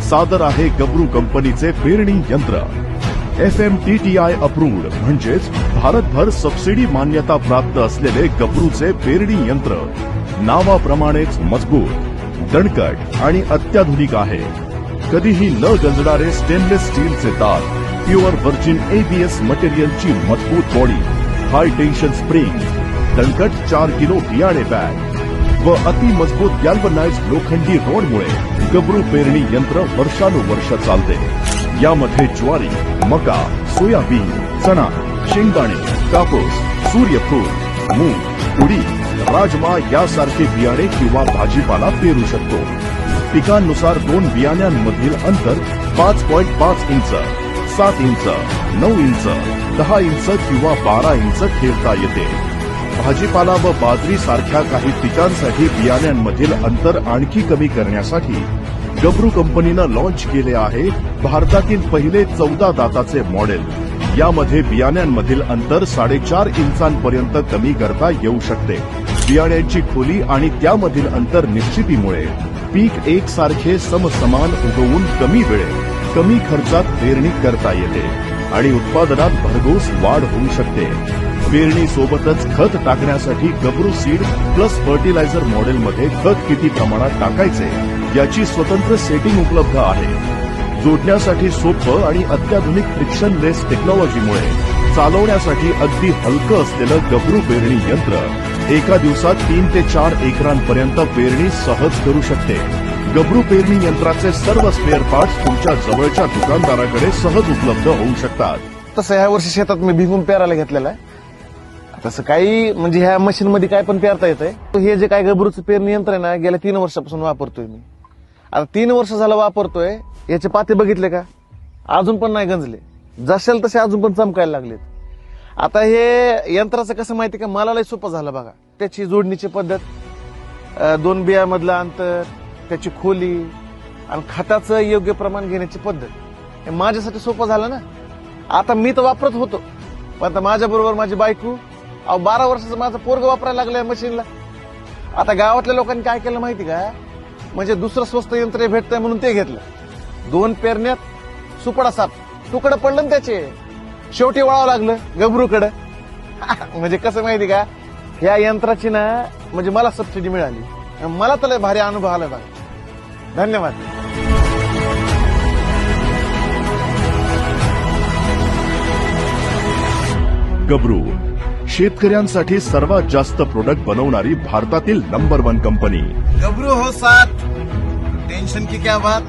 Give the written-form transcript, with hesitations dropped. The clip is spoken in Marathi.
सादर आहे गब्रू कंपनीचे पेरणी यंत्र. FMTTI अप्रूव्ड म्हणजेच भारतभर सबसिडी मान्यता प्राप्त असलेले गब्रूचे पेरणी यंत्र नावाप्रमाणेच मजबूत, दणकट आणि अत्याधुनिक आहे. कधीही न गंजणारे स्टेनलेस स्टीलचे दात, प्युअर व्हर्जिन ABS मटेरियलची मजबूत बॉडी, हाय टेन्शन स्प्रिंग, दणकट 4 किलो बियाणे बॅग व अतिमजबूत गॅल्वनाइज्ड लोखंडी रोडमुळे गब्रू पेरणी यंत्र वर्षानुवर्ष चालते. यामध्ये ज्वारी, मका, सोयाबीन, चणा, शेंगदाणे, कापूस, सूर्यफूल, मूग, उडीद, राजमा यासारखे बियाणे किंवा भाजीपाला पेरू शकतो. पिकांनुसार 2 बियाण्यांमधील अंतर 5.5 इंच, 7 इंच, 9 इंच, 10 इंच किंवा 12 इंच ठेवता येते. भाजीपाला व बाजरी सारख्या काही पिकांसाठी बियाण्यांमधील अंतर आणखी कमी करण्यासाठी गब्रू कंपनीनं लॉन्च केले आहे भारतातील पहिले 14 दाताचे मॉडेल. यामध्ये बियाण्यांमधील अंतर 4.5 इंचांपर्यंत कमी करता येऊ शकते. बियाण्यांची खोली आणि त्यामधील अंतर निश्चितीमुळे पीक एकसारखे समसमान उगवून कमी वेळेत कमी खर्चात पेरणी करता येते आणि उत्पादनात भरघोस वाढ होऊ शकते. पेरणी सोबतच खत टाकण्यासाठी गब्रू सीड प्लस फर्टिलायझर मॉडेलमध्ये खत किती प्रमाणात टाकायचे याची स्वतंत्र सेटिंग उपलब्ध आहे. जोडण्यासाठी सोपं आणि अत्याधुनिक फ्रिक्शनलेस टेक्नॉलॉजीमुळे चालवण्यासाठी अगदी हलकं असलेलं गब्रू पेरणी यंत्र एका दिवसात 3 ते 4 एकरांपर्यंत पेरणी सहज करू शकते. गब्रू पेरणी यंत्राचे सर्व स्पेअर पार्ट्स तुमच्या जवळच्या दुकानदाराकडे सहज उपलब्ध होऊ शकतात. तसं ह्या वर्षी शेतात मी भिगून पेरायला घेतलेला आहे. तसं काही म्हणजे ह्या मशीन मध्ये काय पण पेरता येतंय. हे जे काय गब्रूचं पेरणी यंत्र आहे ना, गेल्या 3 वर्षापासून वापरतोय मी. आता 3 वर्ष झालं वापरतोय. याचे पाते बघितले का, अजून पण नाही गंजले, जशाल तसे अजून पण चमकायला लागलेत. आता हे यंत्राचं कसं माहिती का, मला लय सोपं झालं बघा. त्याची जोडणीची पद्धत, 2 बियामधलं अंतर, त्याची खोली आणि खताचं योग्य प्रमाण घेण्याची पद्धत, हे माझ्यासाठी सोपं झालं ना. आता मी तर वापरत होतो, पण आता माझ्या बरोबर माझी बायको, 12 वर्षाचं माझं पोरग वापरायला लागलंय मशीनला. आता गावातल्या लोकांनी काय केलं माहिती का, म्हणजे दुसरं स्वस्त यंत्र भेटतंय म्हणून ते घेतलं. 2 पेरण्यात सुपडा साप तुकडं पडलं ना त्याचे, शेवटी वळावं लागलं गब्रूकडं. म्हणजे कसं माहिती का, या यंत्राची ना म्हणजे मला सबसिडी मिळाली. मला तर लय भारी अनुभव आला बघा. धन्यवाद. गब्रू शेतकऱ्यांसाठी सर्वात जास्त प्रोडक्ट बनवणारी भारतातील नंबर 1 कंपनी. गब्रू हो साथ, टेंशन की क्या बात.